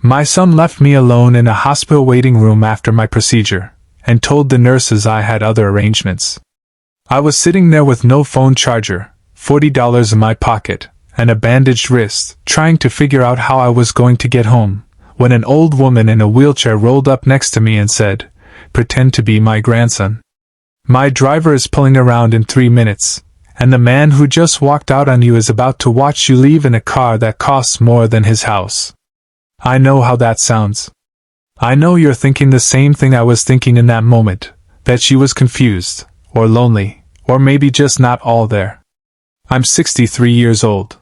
My son left me alone in a hospital waiting room after my procedure, and told the nurses I had other arrangements. I was sitting there with no phone charger, $40 in my pocket, and a bandaged wrist, trying to figure out how I was going to get home, when an old woman in a wheelchair rolled up next to me and said, "Pretend to be my grandson. My driver is pulling around in 3 minutes, and the man who just walked out on you is about to watch you leave in a car that costs more than his house." I know how that sounds. I know you're thinking the same thing I was thinking in that moment, that she was confused, or lonely, or maybe just not all there. I'm 63 years old.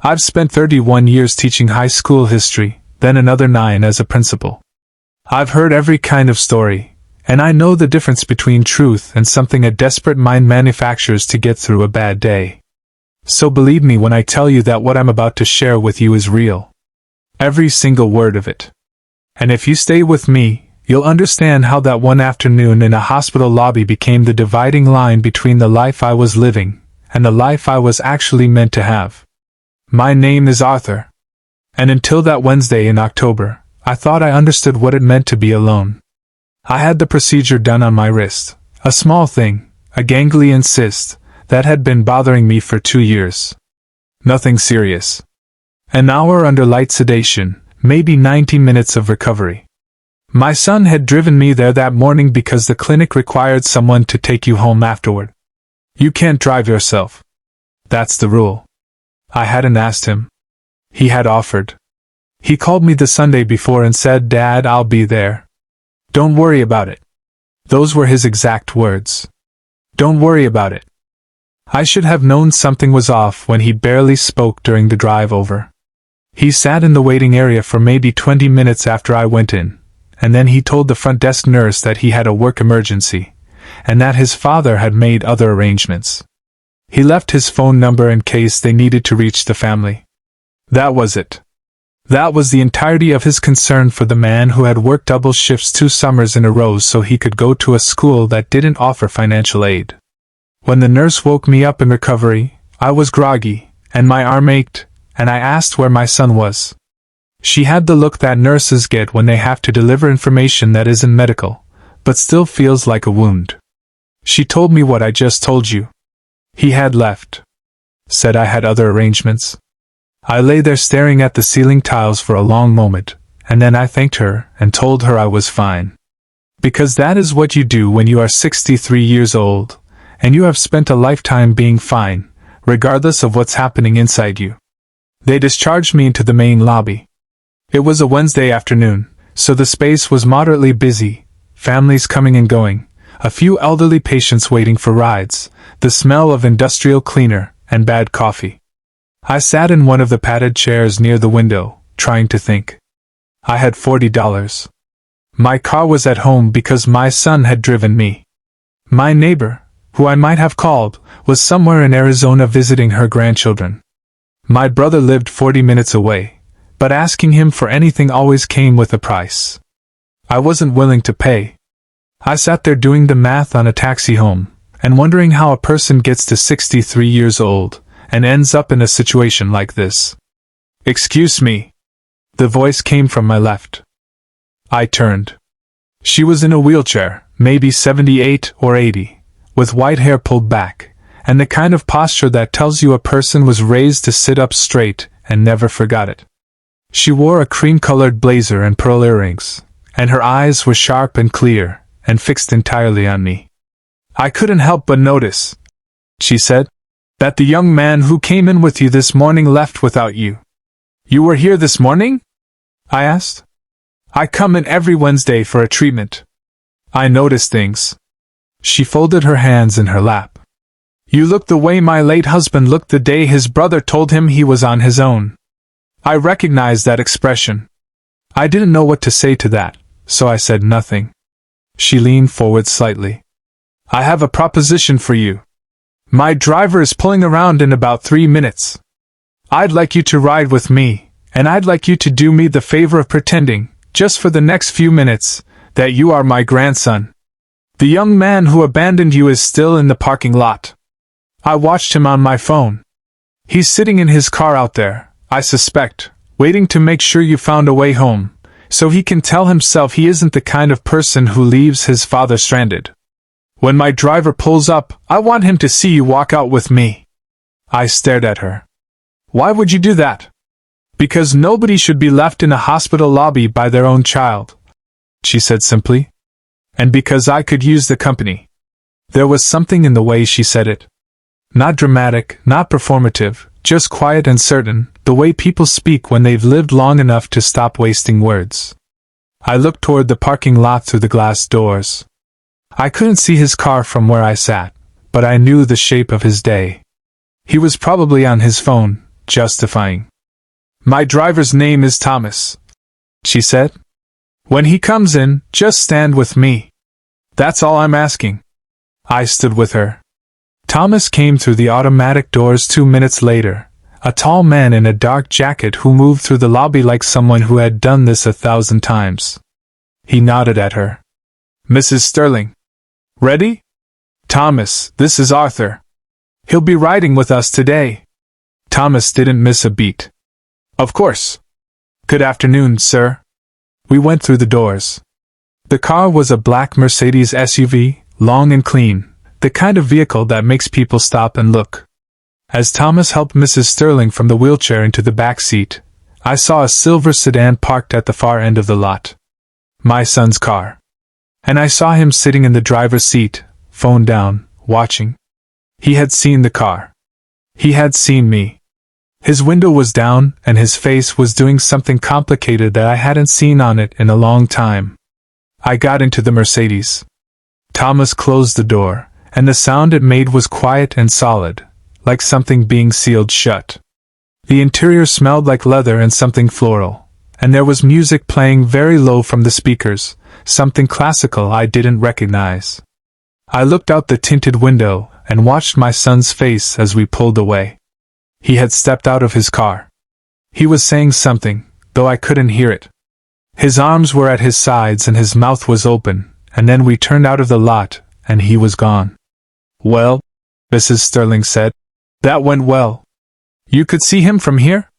I've spent 31 years teaching high school history, then another 9 as a principal. I've heard every kind of story, and I know the difference between truth and something a desperate mind manufactures to get through a bad day. So believe me when I tell you that what I'm about to share with you is real. Every single word of it. And if you stay with me, you'll understand how that one afternoon in a hospital lobby became the dividing line between the life I was living and the life I was actually meant to have. My name is Arthur. And until that Wednesday in October, I thought I understood what it meant to be alone. I had the procedure done on my wrist, a small thing, a ganglion cyst, that had been bothering me for 2 years. Nothing serious. An hour under light sedation, maybe 90 minutes of recovery. My son had driven me there that morning because the clinic required someone to take you home afterward. You can't drive yourself. That's the rule. I hadn't asked him. He had offered. He called me the Sunday before and said, "Dad, I'll be there. Don't worry about it." Those were his exact words. Don't worry about it. I should have known something was off when he barely spoke during the drive over. He sat in the waiting area for maybe 20 minutes after I went in, and then he told the front desk nurse that he had a work emergency, and that his father had made other arrangements. He left his phone number in case they needed to reach the family. That was it. That was the entirety of his concern for the man who had worked double shifts 2 summers in a row so he could go to a school that didn't offer financial aid. When the nurse woke me up in recovery, I was groggy, and my arm ached, and I asked where my son was. She had the look that nurses get when they have to deliver information that isn't medical, but still feels like a wound. She told me what I just told you. He had left. Said I had other arrangements. I lay there staring at the ceiling tiles for a long moment, and then I thanked her and told her I was fine. Because that is what you do when you are 63 years old, and you have spent a lifetime being fine, regardless of what's happening inside you. They discharged me into the main lobby. It was a Wednesday afternoon, so the space was moderately busy, families coming and going, a few elderly patients waiting for rides, the smell of industrial cleaner, and bad coffee. I sat in one of the padded chairs near the window, trying to think. I had $40. My car was at home because my son had driven me. My neighbor, who I might have called, was somewhere in Arizona visiting her grandchildren. My brother lived 40 minutes away, but asking him for anything always came with a price. I wasn't willing to pay. I sat there doing the math on a taxi home, and wondering how a person gets to 63 years old, and ends up in a situation like this. "Excuse me." The voice came from my left. I turned. She was in a wheelchair, maybe 78 or 80, with white hair pulled back, and the kind of posture that tells you a person was raised to sit up straight and never forgot it. She wore a cream-colored blazer and pearl earrings, and her eyes were sharp and clear, and fixed entirely on me. "I couldn't help but notice," she said, "that the young man who came in with you this morning left without you." "You were here this morning?" I asked. "I come in every Wednesday for a treatment. I notice things." She folded her hands in her lap. "You look the way my late husband looked the day his brother told him he was on his own." I recognized that expression. I didn't know what to say to that, so I said nothing. She leaned forward slightly. "I have a proposition for you. My driver is pulling around in about 3 minutes. I'd like you to ride with me, and I'd like you to do me the favor of pretending, just for the next few minutes, that you are my grandson. The young man who abandoned you is still in the parking lot. I watched him on my phone. He's sitting in his car out there, I suspect, waiting to make sure you found a way home, so he can tell himself he isn't the kind of person who leaves his father stranded. When my driver pulls up, I want him to see you walk out with me." I stared at her. "Why would you do that?" "Because nobody should be left in a hospital lobby by their own child," she said simply. "And because I could use the company." There was something in the way she said it. Not dramatic, not performative, just quiet and certain, the way people speak when they've lived long enough to stop wasting words. I looked toward the parking lot through the glass doors. I couldn't see his car from where I sat, but I knew the shape of his day. He was probably on his phone, justifying. "My driver's name is Thomas," she said. "When he comes in, just stand with me. That's all I'm asking." I stood with her. Thomas came through the automatic doors 2 minutes later, a tall man in a dark jacket who moved through the lobby like someone who had done this 1,000 times. He nodded at her. "Mrs. Sterling. Ready? Thomas, this is Arthur. He'll be riding with us today." Thomas didn't miss a beat. "Of course. Good afternoon, sir." We went through the doors. The car was a black Mercedes SUV, long and clean, the kind of vehicle that makes people stop and look. As Thomas helped Mrs. Sterling from the wheelchair into the back seat, I saw a silver sedan parked at the far end of the lot. My son's car. And I saw him sitting in the driver's seat, phone down, watching. He had seen the car. He had seen me. His window was down, and his face was doing something complicated that I hadn't seen on it in a long time. I got into the Mercedes. Thomas closed the door, and the sound it made was quiet and solid, like something being sealed shut. The interior smelled like leather and something floral, and there was music playing very low from the speakers, something classical I didn't recognize. I looked out the tinted window and watched my son's face as we pulled away. He had stepped out of his car. He was saying something, though I couldn't hear it. His arms were at his sides and his mouth was open, and then we turned out of the lot, and he was gone. "Well," Mrs. Sterling said, "that went well. You could see him from here?"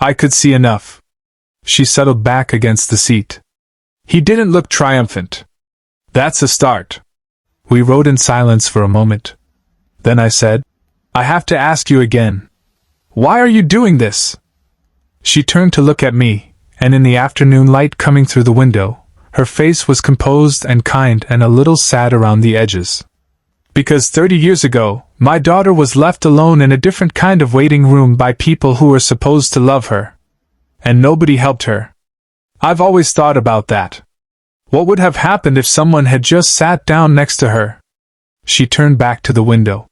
"I could see enough." She settled back against the seat. "He didn't look triumphant." "That's a start." We rode in silence for a moment. Then I said, "I have to ask you again. Why are you doing this?" She turned to look at me, and in the afternoon light coming through the window, her face was composed and kind and a little sad around the edges. "Because 30 years ago, my daughter was left alone in a different kind of waiting room by people who were supposed to love her. And nobody helped her. I've always thought about that. What would have happened if someone had just sat down next to her?" She turned back to the window.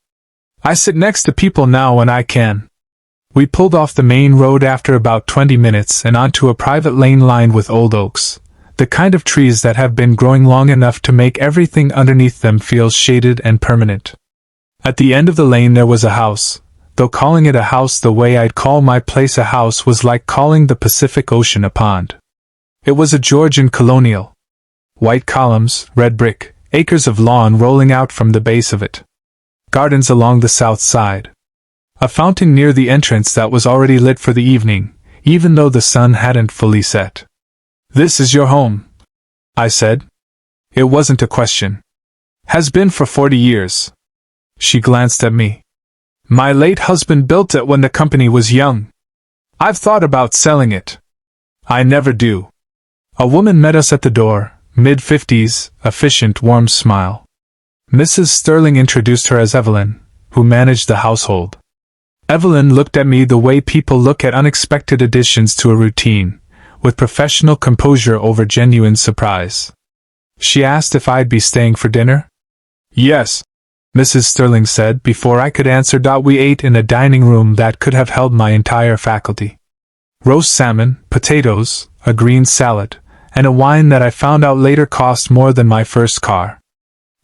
"I sit next to people now when I can." We pulled off the main road after about 20 minutes and onto a private lane lined with old oaks, the kind of trees that have been growing long enough to make everything underneath them feel shaded and permanent. At the end of the lane there was a house, though calling it a house the way I'd call my place a house was like calling the Pacific Ocean a pond. It was a Georgian colonial. White columns, red brick, acres of lawn rolling out from the base of it. Gardens along the south side. A fountain near the entrance that was already lit for the evening, even though the sun hadn't fully set. "This is your home," I said. It wasn't a question. "Has been for 40 years. She glanced at me. "My late husband built it when the company was young. I've thought about selling it. I never do." A woman met us at the door, mid-50s, efficient, warm smile. Mrs. Sterling introduced her as Evelyn, who managed the household. Evelyn looked at me the way people look at unexpected additions to a routine, with professional composure over genuine surprise. She asked if I'd be staying for dinner. "Yes," Mrs. Sterling said before I could answer. We ate in a dining room that could have held my entire faculty. Roast salmon, potatoes, a green salad, and a wine that I found out later cost more than my first car.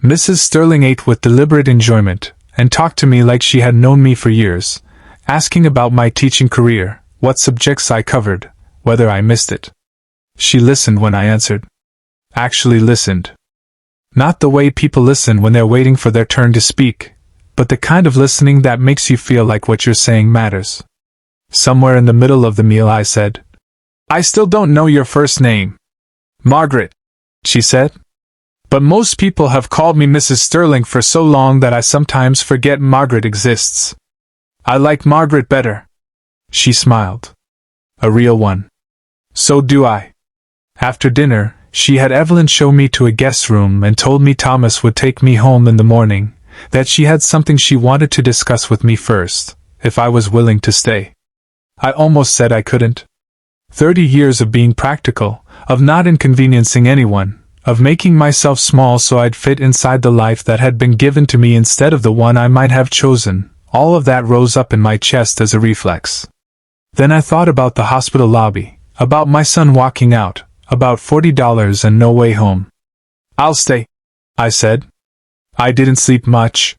Mrs. Sterling ate with deliberate enjoyment, and talked to me like she had known me for years, asking about my teaching career, what subjects I covered, whether I missed it. She listened when I answered. Actually listened. Not the way people listen when they're waiting for their turn to speak, but the kind of listening that makes you feel like what you're saying matters. Somewhere in the middle of the meal I said, I still don't know your first name. Margaret, she said. But most people have called me Mrs. Sterling for so long that I sometimes forget Margaret exists. I like Margaret better. She smiled. A real one. So do I. After dinner, she had Evelyn show me to a guest room and told me Thomas would take me home in the morning, that she had something she wanted to discuss with me first, if I was willing to stay. I almost said I couldn't. 30 years of being practical, of not inconveniencing anyone, of making myself small so I'd fit inside the life that had been given to me instead of the one I might have chosen, all of that rose up in my chest as a reflex. Then I thought about the hospital lobby, about my son walking out, about $40 and no way home. I'll stay, I said. I didn't sleep much.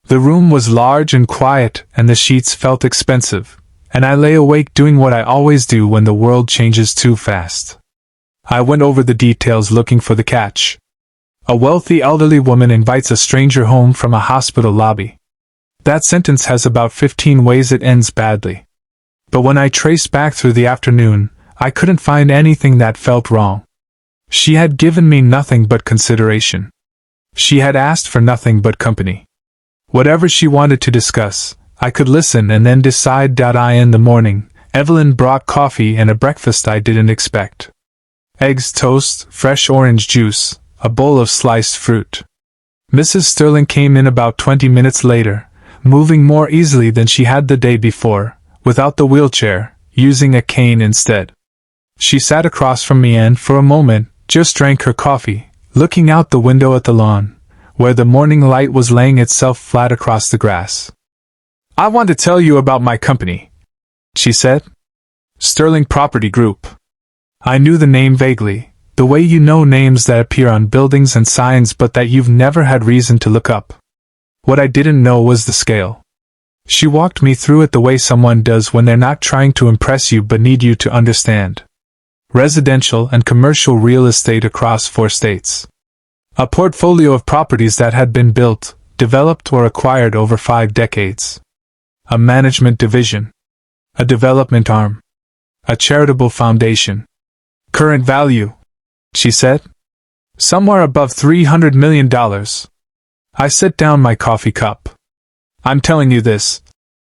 The room was large and quiet, and the sheets felt expensive, and I lay awake doing what I always do when the world changes too fast. I went over the details looking for the catch. A wealthy elderly woman invites a stranger home from a hospital lobby. That sentence has about 15 ways it ends badly. But when I traced back through the afternoon, I couldn't find anything that felt wrong. She had given me nothing but consideration. She had asked for nothing but company. Whatever she wanted to discuss, I could listen and then decide. In the morning, Evelyn brought coffee and a breakfast I didn't expect. Eggs, toast, fresh orange juice, a bowl of sliced fruit. Mrs. Sterling came in about 20 minutes later, moving more easily than she had the day before, without the wheelchair, using a cane instead. She sat across from me and, for a moment, just drank her coffee, looking out the window at the lawn, where the morning light was laying itself flat across the grass. I want to tell you about my company, she said. Sterling Property Group. I knew the name vaguely, the way you know names that appear on buildings and signs but that you've never had reason to look up. What I didn't know was the scale. She walked me through it the way someone does when they're not trying to impress you but need you to understand. Residential and commercial real estate across 4 states. A portfolio of properties that had been built, developed or acquired over 5 decades. A management division. A development arm. A charitable foundation. Current value, she said. Somewhere above $300 million. I set down my coffee cup. I'm telling you this,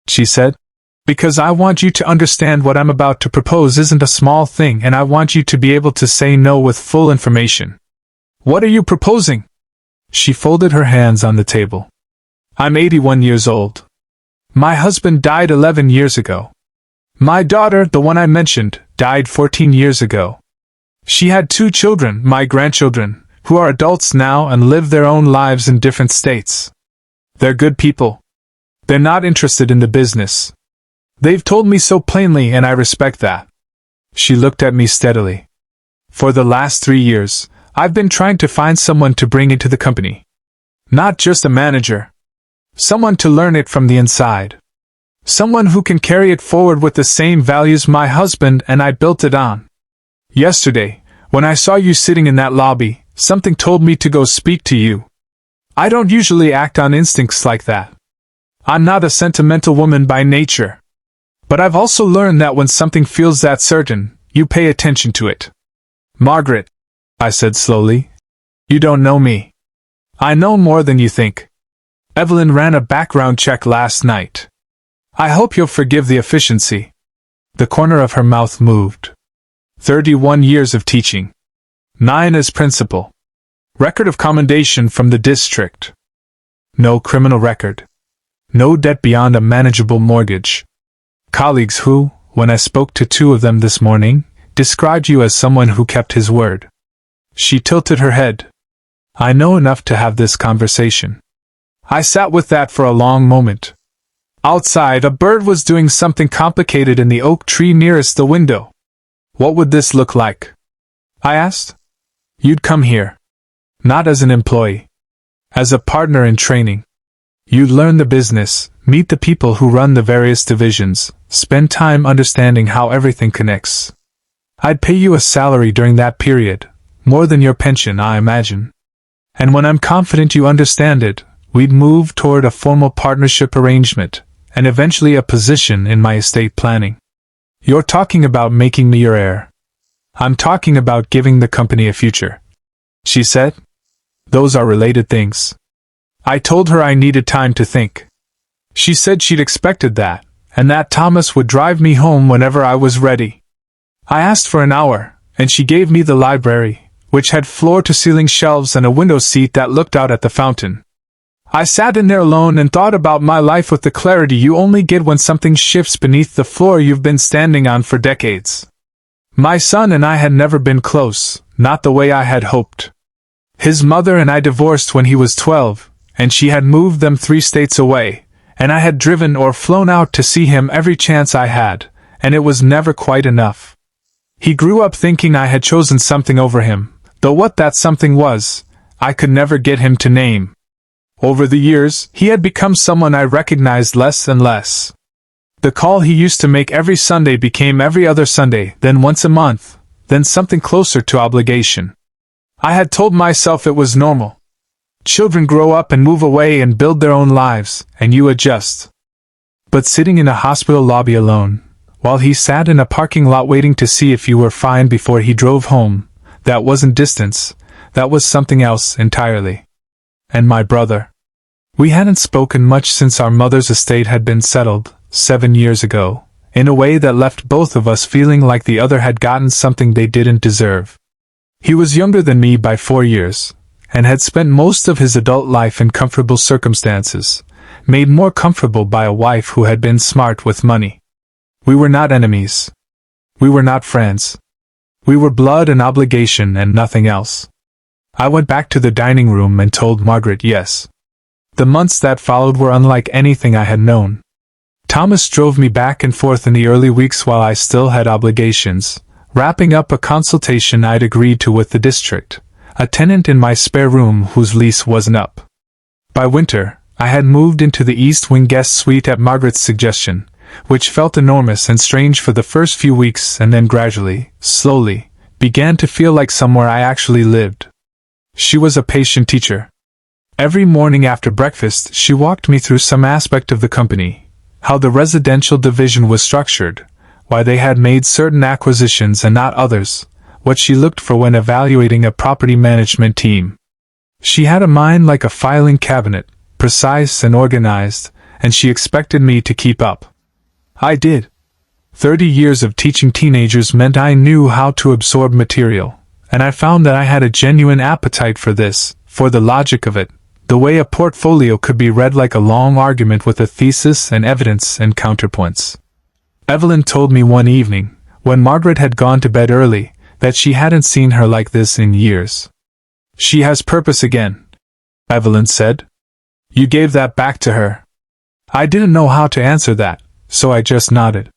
she said, because I want you to understand what I'm about to propose isn't a small thing and I want you to be able to say no with full information. What are you proposing? She folded her hands on the table. I'm 81 years old. My husband died 11 years ago. My daughter, the one I mentioned, died 14 years ago. She had 2 children, my grandchildren, who are adults now and live their own lives in different states. They're good people. They're not interested in the business. They've told me so plainly and I respect that. She looked at me steadily. For the last 3 years, I've been trying to find someone to bring into the company. Not just a manager. Someone to learn it from the inside. Someone who can carry it forward with the same values my husband and I built it on. Yesterday, when I saw you sitting in that lobby, something told me to go speak to you. I don't usually act on instincts like that. I'm not a sentimental woman by nature. But I've also learned that when something feels that certain, you pay attention to it. Margaret, I said slowly, you don't know me. I know more than you think. Evelyn ran a background check last night. I hope you'll forgive the efficiency. The corner of her mouth moved. 31 years of teaching. 9 as principal. Record of commendation from the district. No criminal record. No debt beyond a manageable mortgage. Colleagues who, when I spoke to 2 of them this morning, described you as someone who kept his word. She tilted her head. I know enough to have this conversation. I sat with that for a long moment. Outside, a bird was doing something complicated in the oak tree nearest the window. What would this look like? I asked. You'd come here. Not as an employee. As a partner in training. You'd learn the business, meet the people who run the various divisions, spend time understanding how everything connects. I'd pay you a salary during that period, more than your pension, I imagine. And when I'm confident you understand it, we'd move toward a formal partnership arrangement, and eventually a position in my estate planning. You're talking about making me your heir. I'm talking about giving the company a future, she said. Those are related things. I told her I needed time to think. She said she'd expected that, and that Thomas would drive me home whenever I was ready. I asked for an hour, and she gave me the library, which had floor-to-ceiling shelves and a window seat that looked out at the fountain. I sat in there alone and thought about my life with the clarity you only get when something shifts beneath the floor you've been standing on for decades. My son and I had never been close, not the way I had hoped. His mother and I divorced when he was 12, and she had moved them 3 states away, and I had driven or flown out to see him every chance I had, and it was never quite enough. He grew up thinking I had chosen something over him, though what that something was, I could never get him to name. Over the years, he had become someone I recognized less and less. The call he used to make every Sunday became every other Sunday, then once a month, then something closer to obligation. I had told myself it was normal. Children grow up and move away and build their own lives, and you adjust. But sitting in a hospital lobby alone, while he sat in a parking lot waiting to see if you were fine before he drove home, that wasn't distance, that was something else entirely. And my brother. We hadn't spoken much since our mother's estate had been settled, 7 years ago, in a way that left both of us feeling like the other had gotten something they didn't deserve. He was younger than me by 4 years, and had spent most of his adult life in comfortable circumstances, made more comfortable by a wife who had been smart with money. We were not enemies. We were not friends. We were blood and obligation and nothing else. I went back to the dining room and told Margaret yes. The months that followed were unlike anything I had known. Thomas drove me back and forth in the early weeks while I still had obligations, wrapping up a consultation I'd agreed to with the district, a tenant in my spare room whose lease wasn't up. By winter, I had moved into the East Wing guest suite at Margaret's suggestion, which felt enormous and strange for the first few weeks and then gradually, slowly, began to feel like somewhere I actually lived. She was a patient teacher. Every morning after breakfast she walked me through some aspect of the company, how the residential division was structured, why they had made certain acquisitions and not others, what she looked for when evaluating a property management team. She had a mind like a filing cabinet, precise and organized, and she expected me to keep up. I did. 30 years of teaching teenagers meant I knew how to absorb material, and I found that I had a genuine appetite for this, for the logic of it, the way a portfolio could be read like a long argument with a thesis and evidence and counterpoints. Evelyn told me one evening, when Margaret had gone to bed early, that she hadn't seen her like this in years. "She has purpose again," Evelyn said. "You gave that back to her." I didn't know how to answer that, so I just nodded.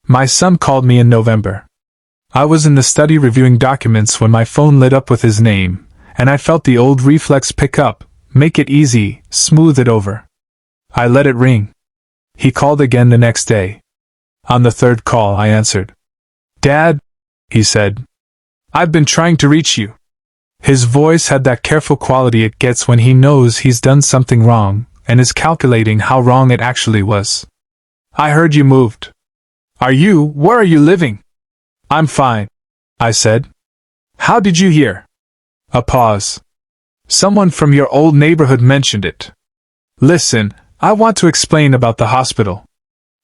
My son called me in November. I was in the study reviewing documents when my phone lit up with his name, and I felt the old reflex pick up, make it easy, smooth it over. I let it ring. He called again the next day. On the third call I answered. "Dad," he said, "I've been trying to reach you." His voice had that careful quality it gets when he knows he's done something wrong, and is calculating how wrong it actually was. "I heard you moved. Where are you living?" "I'm fine," I said. "How did you hear?" A pause. "Someone from your old neighborhood mentioned it." "Listen, I want to explain about the hospital."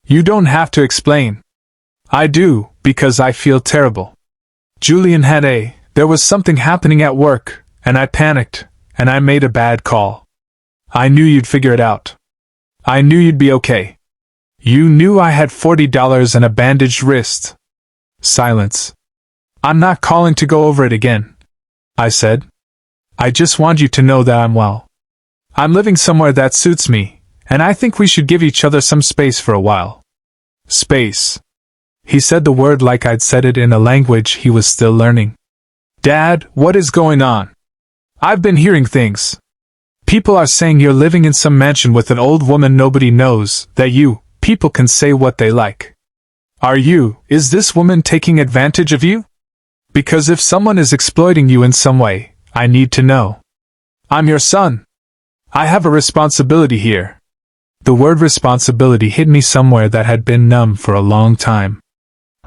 "You don't have to explain." "I do, because I feel terrible. Julian there was something happening at work, and I panicked, and I made a bad call. I knew you'd figure it out. I knew you'd be okay. You knew I had $40 and a bandaged wrist." Silence. "I'm not calling to go over it again," I said. "I just want you to know that I'm well. I'm living somewhere that suits me, and I think we should give each other some space for a while." Space. He said the word like I'd said it in a language he was still learning. "Dad, what is going on? I've been hearing things. People are saying you're living in some mansion with an old woman nobody knows, that people can say what they like. Is this woman taking advantage of you? Because if someone is exploiting you in some way, I need to know. I'm your son. I have a responsibility here." The word responsibility hit me somewhere that had been numb for a long time.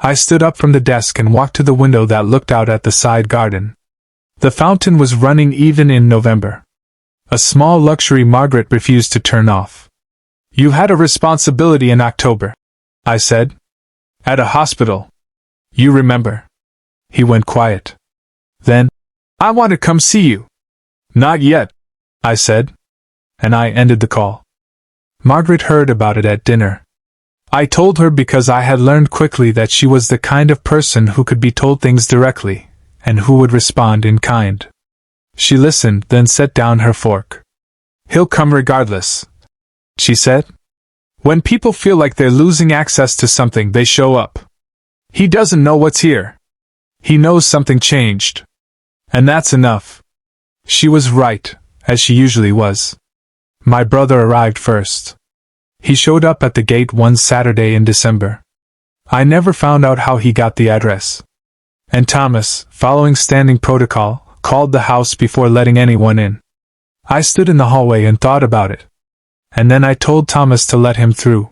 I stood up from the desk and walked to the window that looked out at the side garden. The fountain was running even in November. A small luxury Margaret refused to turn off. "You had a responsibility in October," I said. "At a hospital. You remember." He went quiet. Then, "I want to come see you." "Not yet," I said. And I ended the call. Margaret heard about it at dinner. I told her because I had learned quickly that she was the kind of person who could be told things directly, and who would respond in kind. She listened, then set down her fork. "He'll come regardless," she said. "When people feel like they're losing access to something, they show up. He doesn't know what's here. He knows something changed. And that's enough." She was right, as she usually was. My brother arrived first. He showed up at the gate one Saturday in December. I never found out how he got the address. And Thomas, following standing protocol, called the house before letting anyone in. I stood in the hallway and thought about it. And then I told Thomas to let him through.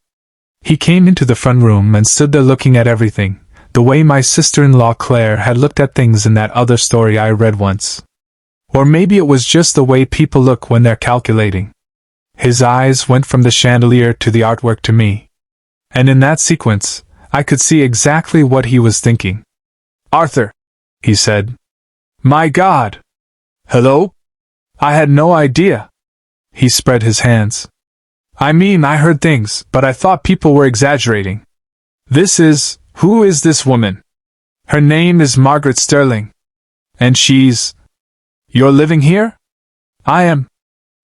He came into the front room and stood there looking at everything, the way my sister-in-law Claire had looked at things in that other story I read once. Or maybe it was just the way people look when they're calculating. His eyes went from the chandelier to the artwork to me. And in that sequence, I could see exactly what he was thinking. "Arthur," he said. "My God! Hello? I had no idea." He spread his hands. "I mean, I heard things, but I thought people were exaggerating. Who is this woman? Her name is Margaret Sterling. And you're living here?" "I am."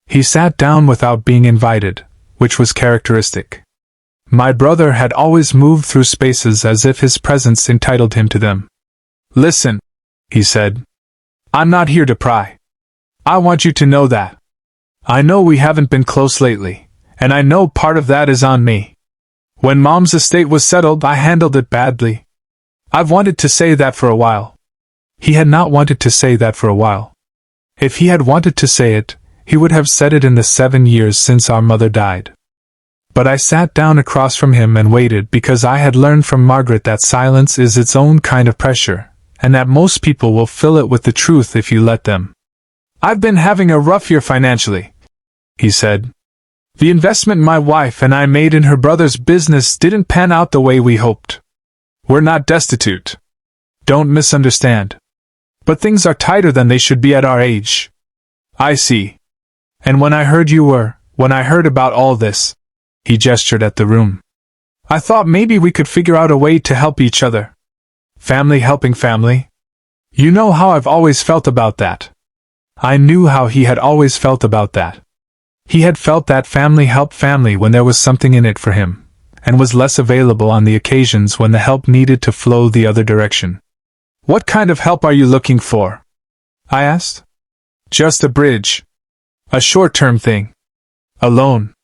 He sat down without being invited, which was characteristic. My brother had always moved through spaces as if his presence entitled him to them. "Listen," he said. "I'm not here to pry. I want you to know that. I know we haven't been close lately, and I know part of that is on me. When Mom's estate was settled, I handled it badly. I've wanted to say that for a while." He had not wanted to say that for a while. If he had wanted to say it, he would have said it in the 7 years since our mother died. But I sat down across from him and waited because I had learned from Margaret that silence is its own kind of pressure, and that most people will fill it with the truth if you let them. "I've been having a rough year financially," he said. "The investment my wife and I made in her brother's business didn't pan out the way we hoped. We're not destitute. Don't misunderstand. But things are tighter than they should be at our age." "I see. And when I heard about all this," he gestured at the room, "I thought maybe we could figure out a way to help each other. Family helping family. You know how I've always felt about that." I knew how he had always felt about that. He had felt that family helped family when there was something in it for him, and was less available on the occasions when the help needed to flow the other direction. "What kind of help are you looking for?" I asked. "Just a bridge. A short-term thing. A loan.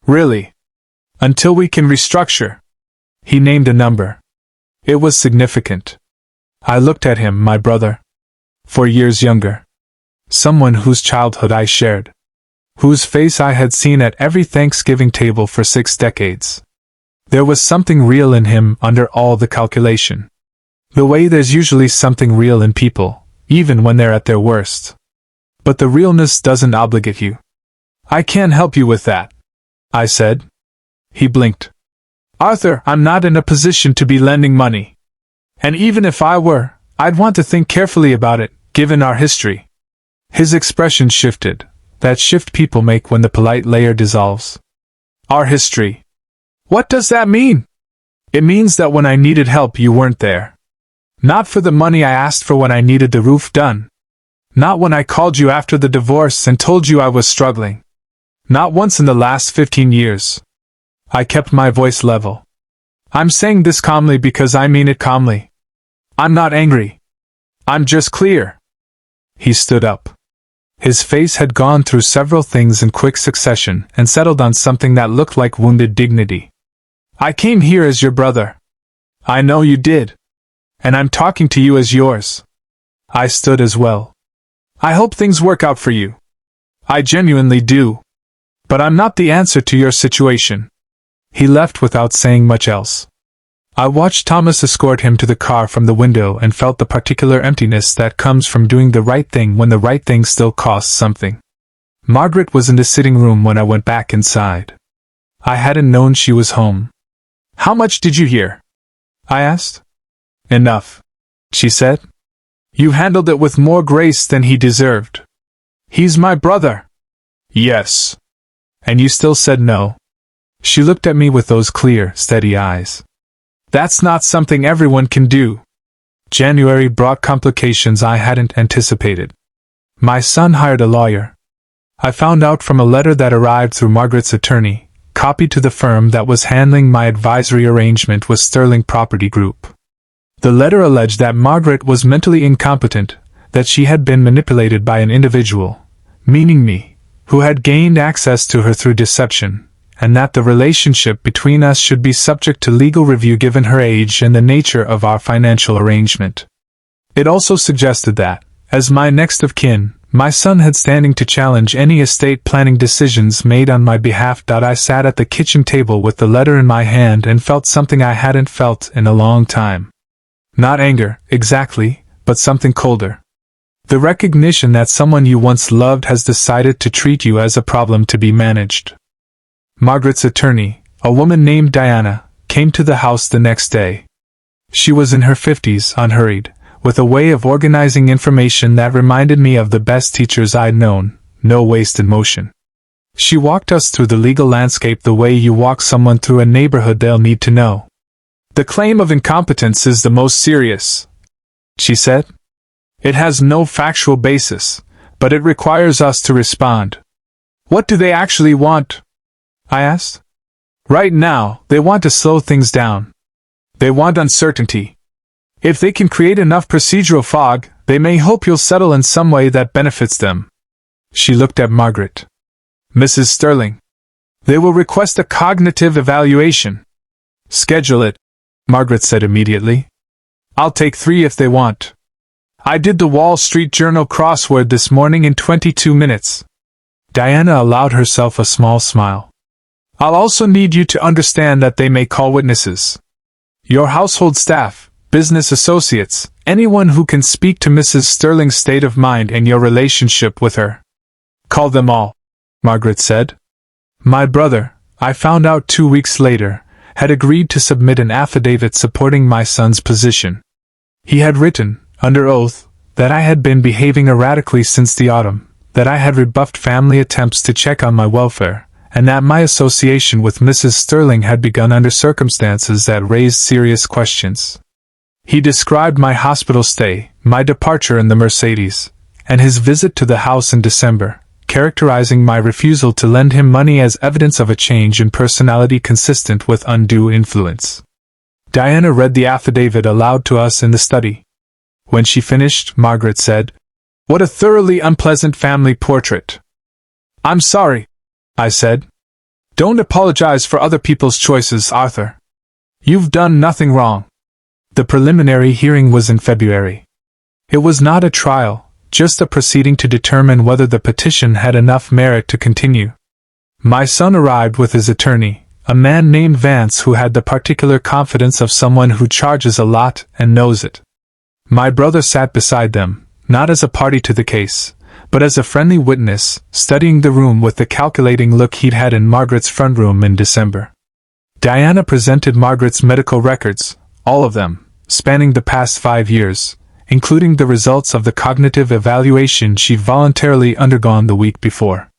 Really. Until we can restructure." He named a number. It was significant. I looked at him, my brother. 4 years younger. Someone whose childhood I shared. Whose face I had seen at every Thanksgiving table for 6 decades. There was something real in him under all the calculation. The way there's usually something real in people, even when they're at their worst. But the realness doesn't obligate you. "I can't help you with that," I said. He blinked. "Arthur, I'm not in a position to be lending money. And even if I were, I'd want to think carefully about it, given our history." His expression shifted, that shift people make when the polite layer dissolves. "Our history. What does that mean?" "It means that when I needed help you weren't there. Not for the money I asked for when I needed the roof done. Not when I called you after the divorce and told you I was struggling. Not once in the last 15 years. I kept my voice level. I'm saying this calmly because I mean it calmly. I'm not angry. I'm just clear." He stood up. His face had gone through several things in quick succession and settled on something that looked like wounded dignity. "I came here as your brother. I know you did. And I'm talking to you as yours." I stood as well. "I hope things work out for you. I genuinely do. But I'm not the answer to your situation." He left without saying much else. I watched Thomas escort him to the car from the window and felt the particular emptiness that comes from doing the right thing when the right thing still costs something. Margaret was in the sitting room when I went back inside. I hadn't known she was home. "How much did you hear?" I asked. "Enough," she said. "You handled it with more grace than he deserved." "He's my brother." "Yes." "And you still said no?" She looked at me with those clear, steady eyes. "That's not something everyone can do." January brought complications I hadn't anticipated. My son hired a lawyer. I found out from a letter that arrived through Margaret's attorney, copied to the firm that was handling my advisory arrangement with Sterling Property Group. The letter alleged that Margaret was mentally incompetent, that she had been manipulated by an individual, meaning me, who had gained access to her through deception, and that the relationship between us should be subject to legal review given her age and the nature of our financial arrangement. It also suggested that, as my next of kin, my son had standing to challenge any estate planning decisions made on my behalf. I sat at the kitchen table with the letter in my hand and felt something I hadn't felt in a long time. Not anger, exactly, but something colder. The recognition that someone you once loved has decided to treat you as a problem to be managed. Margaret's attorney, a woman named Diana, came to the house the next day. She was in her 50s, unhurried, with a way of organizing information that reminded me of the best teachers I'd known, no wasted motion. She walked us through the legal landscape the way you walk someone through a neighborhood they'll need to know. "The claim of incompetence is the most serious," she said. "It has no factual basis, but it requires us to respond." "What do they actually want?" I asked. "Right now, they want to slow things down. They want uncertainty. If they can create enough procedural fog, they may hope you'll settle in some way that benefits them." She looked at Margaret. "Mrs. Sterling. They will request a cognitive evaluation." "Schedule it," Margaret said immediately. "I'll take 3 if they want. I did the Wall Street Journal crossword this morning in 22 minutes. Diana allowed herself a small smile. "I'll also need you to understand that they may call witnesses. Your household staff, business associates, anyone who can speak to Mrs. Sterling's state of mind and your relationship with her. Call them all," Margaret said. My brother, I found out 2 weeks later, had agreed to submit an affidavit supporting my son's position. He had written, under oath, that I had been behaving erratically since the autumn, that I had rebuffed family attempts to check on my welfare, and that my association with Mrs. Sterling had begun under circumstances that raised serious questions. He described my hospital stay, my departure in the Mercedes, and his visit to the house in December, characterizing my refusal to lend him money as evidence of a change in personality consistent with undue influence. Diana read the affidavit aloud to us in the study. When she finished, Margaret said, "What a thoroughly unpleasant family portrait." "I'm sorry," I said. "Don't apologize for other people's choices, Arthur. You've done nothing wrong." The preliminary hearing was in February. It was not a trial, just a proceeding to determine whether the petition had enough merit to continue. My son arrived with his attorney, a man named Vance who had the particular confidence of someone who charges a lot and knows it. My brother sat beside them, not as a party to the case, but as a friendly witness, studying the room with the calculating look he'd had in Margaret's front room in December. Diana presented Margaret's medical records, all of them, spanning the past 5 years, including the results of the cognitive evaluation she'd voluntarily undergone the week before.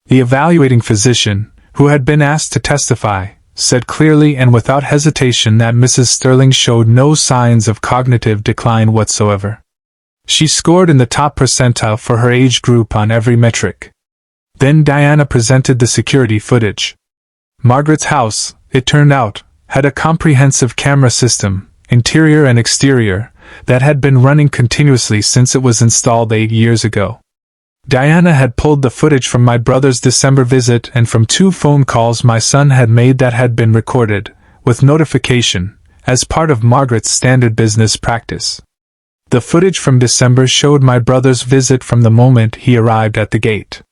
The evaluating physician, who had been asked to testify, said clearly and without hesitation that Mrs. Sterling showed no signs of cognitive decline whatsoever. She scored in the top percentile for her age group on every metric. Then Diana presented the security footage. Margaret's house, it turned out, had a comprehensive camera system, interior and exterior, that had been running continuously since it was installed 8 years ago. Diana had pulled the footage from my brother's December visit and from 2 phone calls my son had made that had been recorded, with notification, as part of Margaret's standard business practice. The footage from December showed my brother's visit from the moment he arrived at the gate.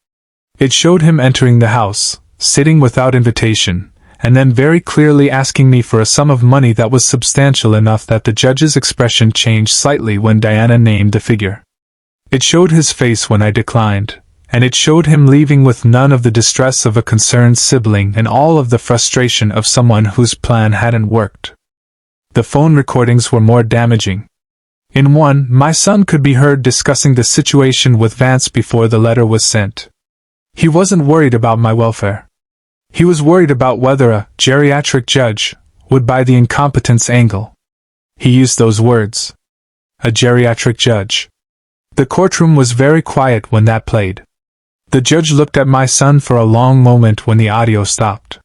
It showed him entering the house, sitting without invitation, and then very clearly asking me for a sum of money that was substantial enough that the judge's expression changed slightly when Diana named the figure. It showed his face when I declined, and it showed him leaving with none of the distress of a concerned sibling and all of the frustration of someone whose plan hadn't worked. The phone recordings were more damaging. In one, my son could be heard discussing the situation with Vance before the letter was sent. He wasn't worried about my welfare. He was worried about whether a geriatric judge would buy the incompetence angle. He used those words. A geriatric judge. The courtroom was very quiet when that played. The judge looked at my son for a long moment when the audio stopped.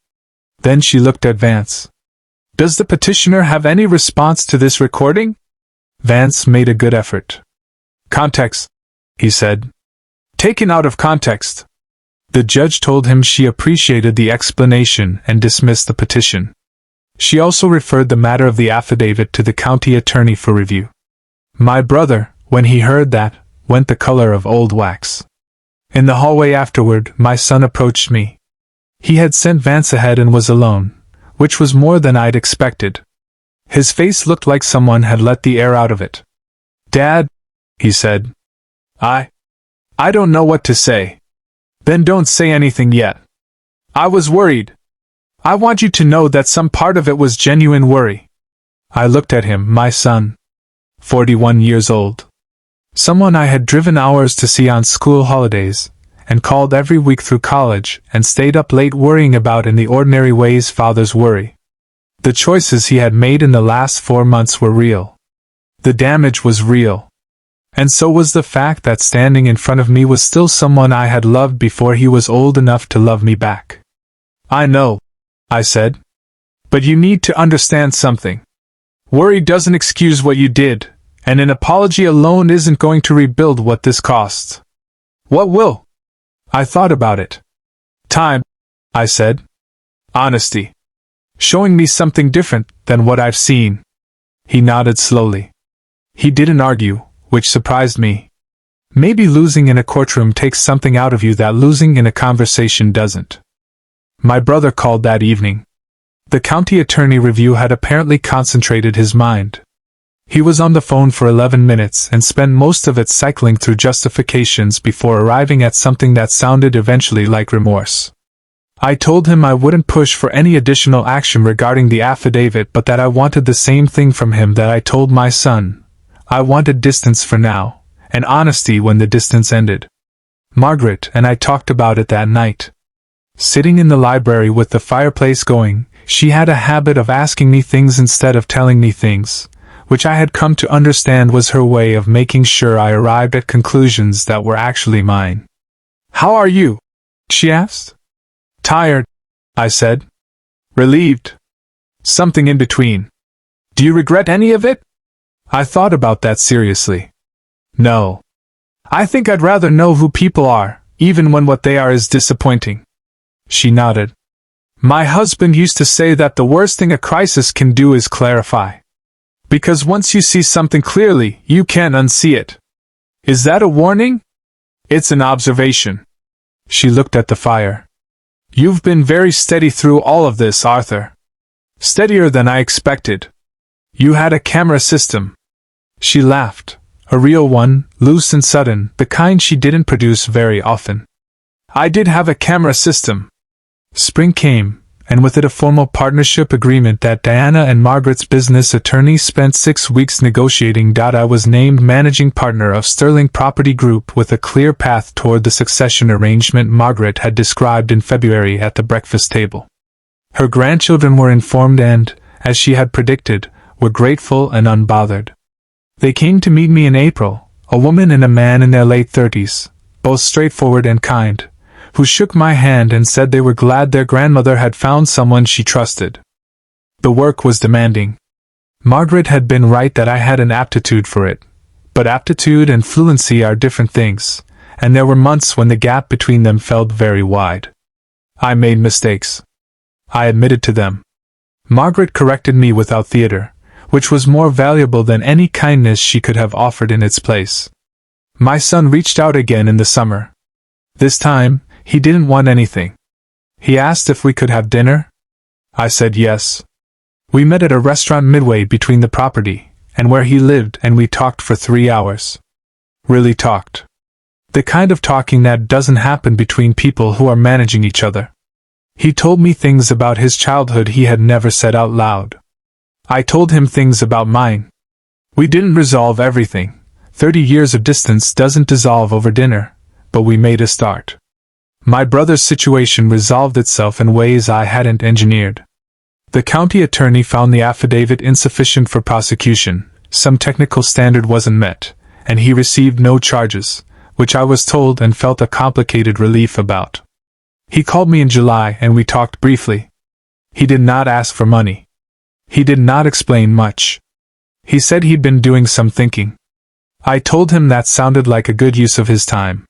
Then she looked at Vance. "Does the petitioner have any response to this recording?" Vance made a good effort. "Context," he said. "Taken out of context." The judge told him she appreciated the explanation and dismissed the petition. She also referred the matter of the affidavit to the county attorney for review. My brother, when he heard that, went the color of old wax. In the hallway afterward, my son approached me. He had sent Vance ahead and was alone, which was more than I'd expected. His face looked like someone had let the air out of it. "Dad," he said. I don't know what to say." "Then don't say anything yet. I was worried. I want you to know that some part of it was genuine worry." I looked at him, my son. 41 years old. Someone I had driven hours to see on school holidays, and called every week through college, and stayed up late worrying about in the ordinary ways fathers worry. The choices he had made in the last 4 months were real. The damage was real. And so was the fact that standing in front of me was still someone I had loved before he was old enough to love me back. "I know," I said. "But you need to understand something. Worry doesn't excuse what you did, and an apology alone isn't going to rebuild what this costs." "What will?" I thought about it. "Time," I said. "Honesty. Showing me something different than what I've seen." He nodded slowly. He didn't argue, which surprised me. Maybe losing in a courtroom takes something out of you that losing in a conversation doesn't. My brother called that evening. The county attorney review had apparently concentrated his mind. He was on the phone for 11 minutes and spent most of it cycling through justifications before arriving at something that sounded eventually like remorse. I told him I wouldn't push for any additional action regarding the affidavit, but that I wanted the same thing from him that I told my son. I wanted distance for now, and honesty when the distance ended. Margaret and I talked about it that night. Sitting in the library with the fireplace going, she had a habit of asking me things instead of telling me things, which I had come to understand was her way of making sure I arrived at conclusions that were actually mine. "How are you?" she asked. "Tired," I said. "Relieved." "Something in between." "Do you regret any of it?" I thought about that seriously. "No. I think I'd rather know who people are, even when what they are is disappointing." She nodded. "My husband used to say that the worst thing a crisis can do is clarify. Because once you see something clearly, you can't unsee it." "Is that a warning?" "It's an observation." She looked at the fire. "You've been very steady through all of this, Arthur. Steadier than I expected. You had a camera system." She laughed. A real one, loose and sudden, the kind she didn't produce very often. "I did have a camera system." Spring came, and with it a formal partnership agreement that Diana and Margaret's business attorney spent 6 weeks negotiating. I was named managing partner of Sterling Property Group with a clear path toward the succession arrangement Margaret had described in February at the breakfast table. Her grandchildren were informed and, as she had predicted, were grateful and unbothered. They came to meet me in April, a woman and a man in their late 30s, both straightforward and kind, who shook my hand and said they were glad their grandmother had found someone she trusted. The work was demanding. Margaret had been right that I had an aptitude for it, but aptitude and fluency are different things, and there were months when the gap between them felt very wide. I made mistakes. I admitted to them. Margaret corrected me without theater, which was more valuable than any kindness she could have offered in its place. My son reached out again in the summer. This time, he didn't want anything. He asked if we could have dinner. I said yes. We met at a restaurant midway between the property and where he lived, and we talked for 3 hours. Really talked. The kind of talking that doesn't happen between people who are managing each other. He told me things about his childhood he had never said out loud. I told him things about mine. We didn't resolve everything. 30 years of distance doesn't dissolve over dinner, but we made a start. My brother's situation resolved itself in ways I hadn't engineered. The county attorney found the affidavit insufficient for prosecution, some technical standard wasn't met, and he received no charges, which I was told and felt a complicated relief about. He called me in July and we talked briefly. He did not ask for money. He did not explain much. He said he'd been doing some thinking. I told him that sounded like a good use of his time.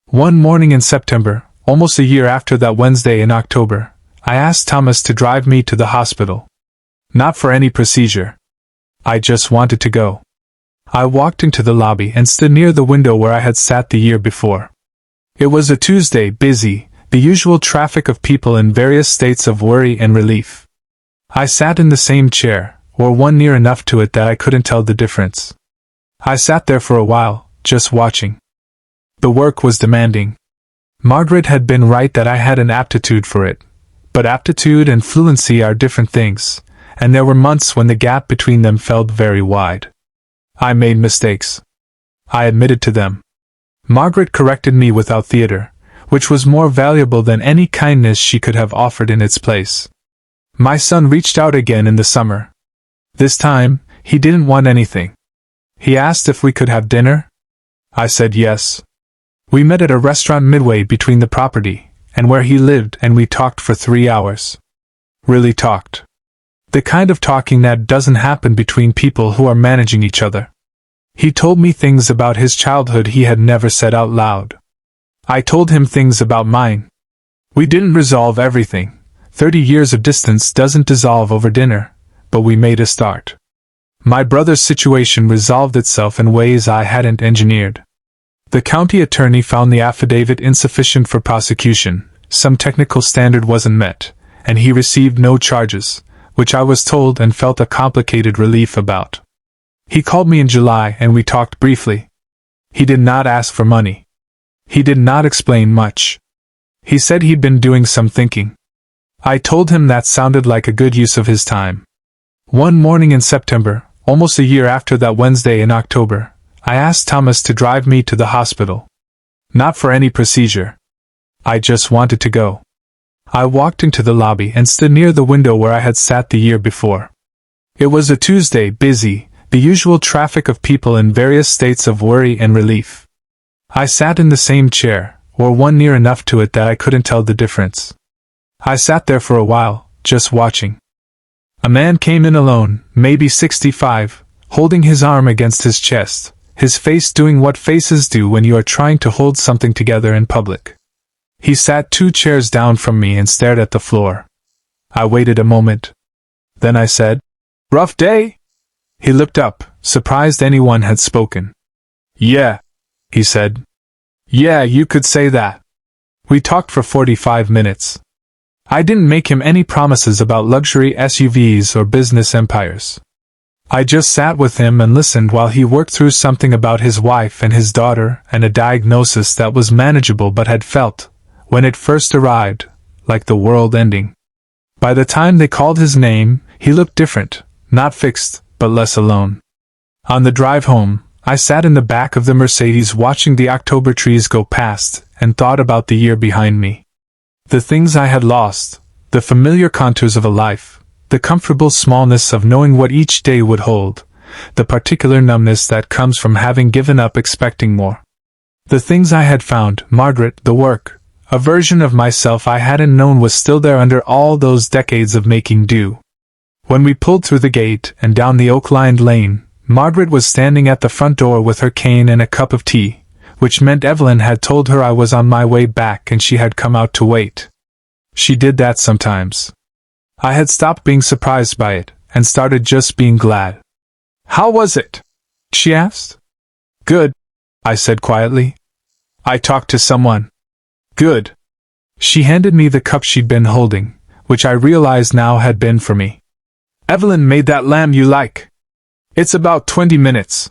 One morning in September, almost a year after that Wednesday in October, I asked Thomas to drive me to the hospital. Not for any procedure. I just wanted to go. I walked into the lobby and stood near the window where I had sat the year before. It was a Tuesday, busy, the usual traffic of people in various states of worry and relief. I sat in the same chair, or one near enough to it that I couldn't tell the difference. I sat there for a while, just watching. The work was demanding. Margaret had been right that I had an aptitude for it. But aptitude and fluency are different things, and there were months when the gap between them felt very wide. I made mistakes. I admitted to them. Margaret corrected me without theater, which was more valuable than any kindness she could have offered in its place. My son reached out again in the summer. This time, he didn't want anything. He asked if we could have dinner. I said yes. We met at a restaurant midway between the property and where he lived, and we talked for 3 hours. Really talked. The kind of talking that doesn't happen between people who are managing each other. He told me things about his childhood he had never said out loud. I told him things about mine. We didn't resolve everything. 30 years of distance doesn't dissolve over dinner, but we made a start. My brother's situation resolved itself in ways I hadn't engineered. The county attorney found the affidavit insufficient for prosecution, some technical standard wasn't met, and he received no charges, which I was told and felt a complicated relief about. He called me in July and we talked briefly. He did not ask for money. He did not explain much. He said he'd been doing some thinking. I told him that sounded like a good use of his time. One morning in September, almost a year after that Wednesday in October, I asked Thomas to drive me to the hospital. Not for any procedure. I just wanted to go. I walked into the lobby and stood near the window where I had sat the year before. It was a Tuesday, busy, the usual traffic of people in various states of worry and relief. I sat in the same chair, or one near enough to it that I couldn't tell the difference. I sat there for a while, just watching. A man came in alone, maybe 65, holding his arm against his chest, his face doing what faces do when you are trying to hold something together in public. He sat 2 chairs down from me and stared at the floor. I waited a moment. Then I said, "Rough day?" He looked up, surprised anyone had spoken. "Yeah," he said. "Yeah, you could say that." We talked for 45 minutes. I didn't make him any promises about luxury SUVs or business empires. I just sat with him and listened while he worked through something about his wife and his daughter and a diagnosis that was manageable but had felt, when it first arrived, like the world ending. By the time they called his name, he looked different, not fixed, but less alone. On the drive home, I sat in the back of the Mercedes watching the October trees go past and thought about the year behind me. The things I had lost, the familiar contours of a life, the comfortable smallness of knowing what each day would hold, the particular numbness that comes from having given up expecting more. The things I had found, Margaret, the work, a version of myself I hadn't known was still there under all those decades of making do. When we pulled through the gate and down the oak-lined lane, Margaret was standing at the front door with her cane and a cup of tea, which meant Evelyn had told her I was on my way back and she had come out to wait. She did that sometimes. I had stopped being surprised by it, and started just being glad. "How was it?" she asked. "Good," I said quietly. "I talked to someone." "Good." She handed me the cup she'd been holding, which I realized now had been for me. "Evelyn made that lamb you like. It's about 20 minutes.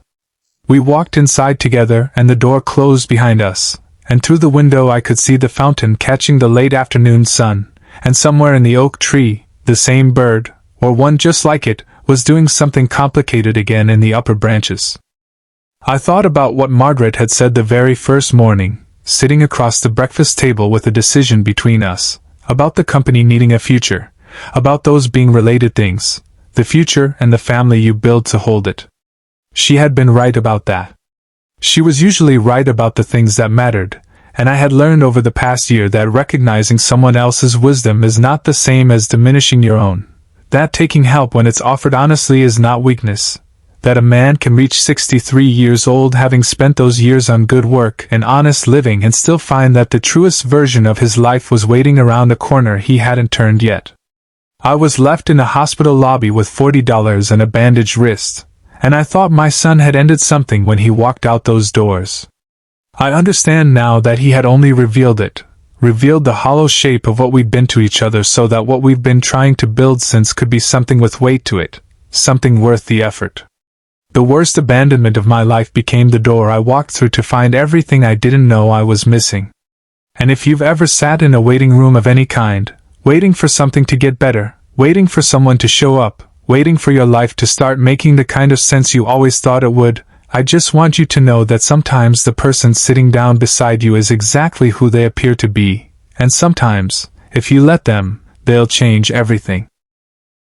We walked inside together and the door closed behind us, and through the window I could see the fountain catching the late afternoon sun, and somewhere in the oak tree, the same bird, or one just like it, was doing something complicated again in the upper branches. I thought about what Margaret had said the very first morning, sitting across the breakfast table with a decision between us, about the company needing a future, about those being related things, the future and the family you build to hold it. She had been right about that. She was usually right about the things that mattered, and I had learned over the past year that recognizing someone else's wisdom is not the same as diminishing your own, that taking help when it's offered honestly is not weakness, that a man can reach 63 years old having spent those years on good work and honest living and still find that the truest version of his life was waiting around the corner he hadn't turned yet. I was left in a hospital lobby with $40 and a bandaged wrist, and I thought my son had ended something when he walked out those doors. I understand now that he had only revealed the hollow shape of what we'd been to each other so that what we've been trying to build since could be something with weight to it, something worth the effort. The worst abandonment of my life became the door I walked through to find everything I didn't know I was missing. And if you've ever sat in a waiting room of any kind, waiting for something to get better, waiting for someone to show up, waiting for your life to start making the kind of sense you always thought it would, I just want you to know that sometimes the person sitting down beside you is exactly who they appear to be, and sometimes, if you let them, they'll change everything.